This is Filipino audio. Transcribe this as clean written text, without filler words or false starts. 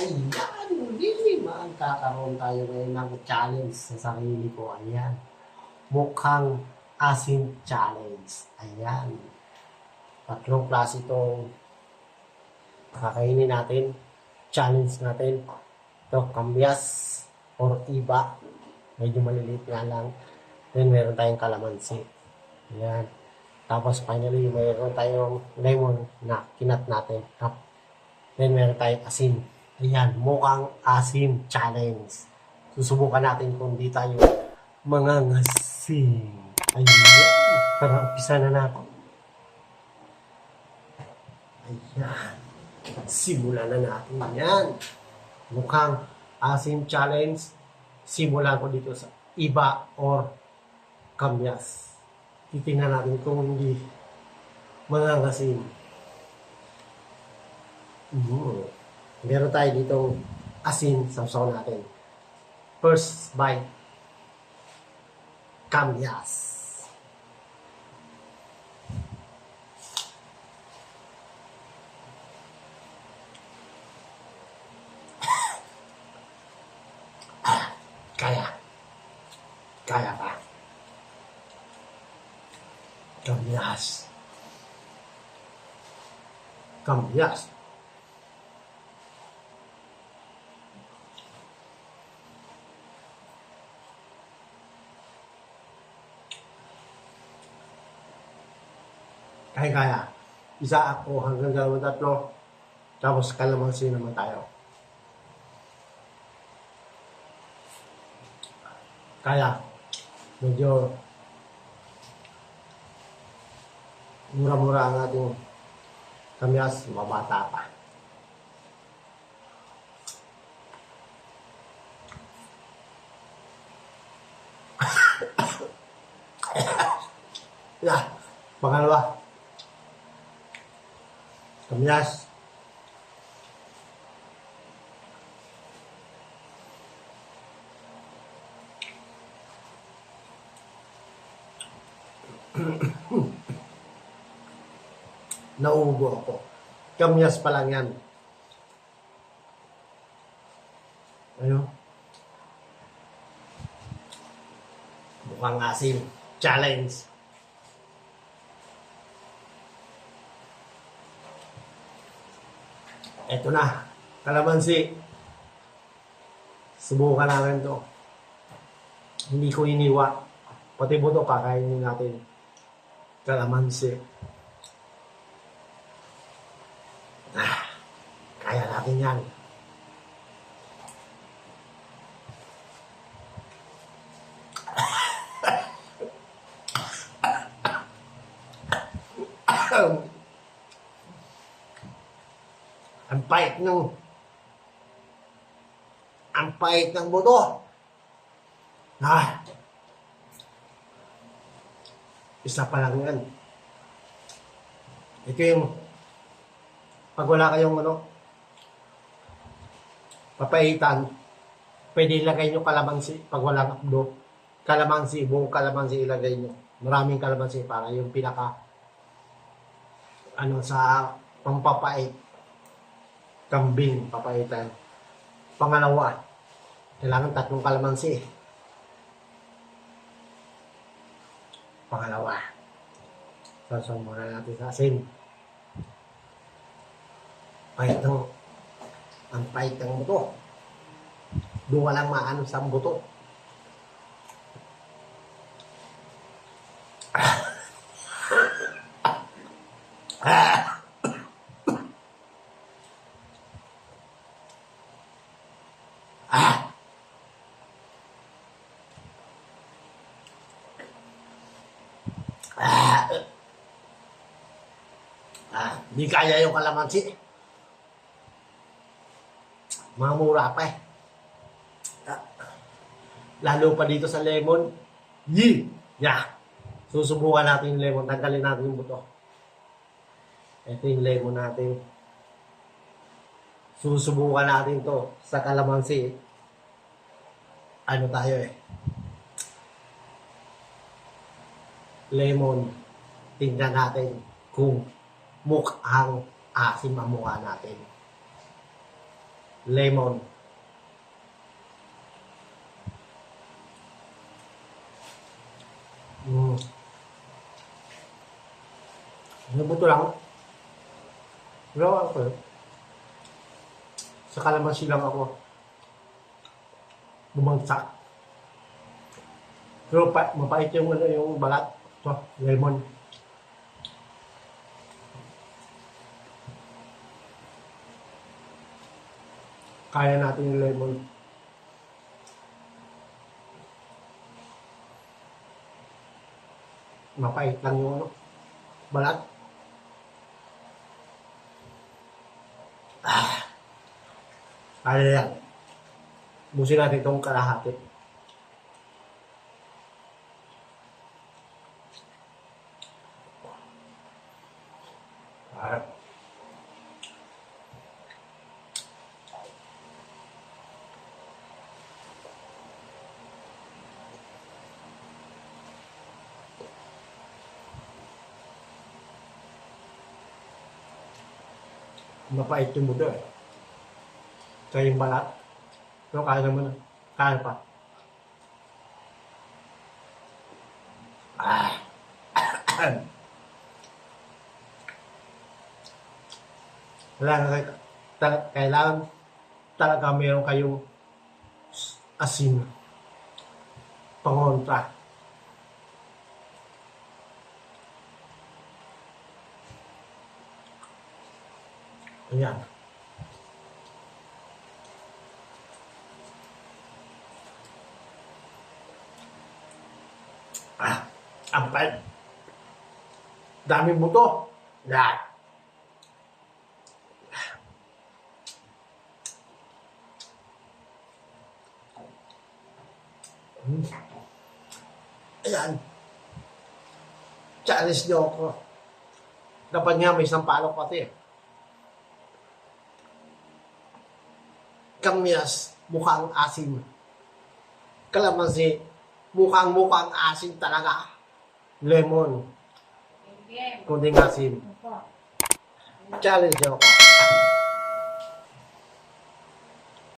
Ayan, hindi magkakaroon tayo ngayon ng challenge sa sarili ko. Ayan, mukhang asin challenge. Ayan, tatlong klase itong kakainin natin. Challenge natin. Ito, kambyas or iba. Medyo maliliit nga lang. Then, meron tayong kalamansi. Ayan. Tapos, finally, meron tayong lemon na kinat natin. Then, meron tayong asin. Ayan, mukhang asin challenge. Susubukan natin kung di tayo mangangasin. Ayan. Tara, umpisa na natin. Ayan. Simulan na natin yan. Mukhang asin challenge. Simulan ko dito sa iba or kamyas. Titingnan natin kung hindi mangangasin. Meron tayo dito asin sa sausaw natin. First bite. Kamyas. Kaya pa. Kamyas. Kamyas. Kaya. Isa ako hanggang 2-3. Tapos kalamansi naman tayo. Kaya, medyo mura-mura ang ating kamyas, mabata pa. Yeah, pangalawa. Kamyas. Nauubo ako. Kamyas pa lang yan. Ayun. Mukhang asim. Challenge. Eto na. Kalamansi. Subukan namin to. Hindi ko iniwa. Pati buto kakainin natin. Kalamansi. Kaya natin yan. Ang pait ng buto. Isa pa lang yan. Ito yung pag wala kayong papaitan, pwede ilagay nyo kalamansi pag walang abdo. Kalamansi, buong kalamansi ilagay nyo. Maraming kalamansi para yung pinaka sa pampapait. Kambing, papaitan. Pangalawa, kailangan 3 kalamansi. Pangalawa, sasawin muna natin sa asin. Ang pait ng buto. Doon ka lang maano sa buto. Hindi kaya yung kalamansi. Mamura pa eh. Lalo pa dito sa lemon. Susubukan natin yung lemon. Tanggalin natin yung buto. Ito yung lemon natin. Susubukan natin to sa kalamansi. Ano tayo eh. Lemon. Tingnan natin kung mukhang asim ang mukha natin. lemon. Nabuto lang. Wala ako eh. Sa kalamansi lang ako bumagsak. Pero mapait yung, yung balat. So, lemon. Kaya natin yung lemon. Mapait lang yung ano, balat. Kaya yan. Busin natin itong kalahati. Mapait yung muda eh. Kaya yung balat. Pero kaya naman. Kaya pa. Kailangan talaga meron kayong asin. Pangontra. Ayan. Ang pait. Daming buto. Yan. Ayan. Challenge niyo ako. Dapat nga may isang palok pati eh. Kamyas, mukhang asim. Kalamansi, mukhang asim talaga. Lemon, kunting asim. Challenge ako.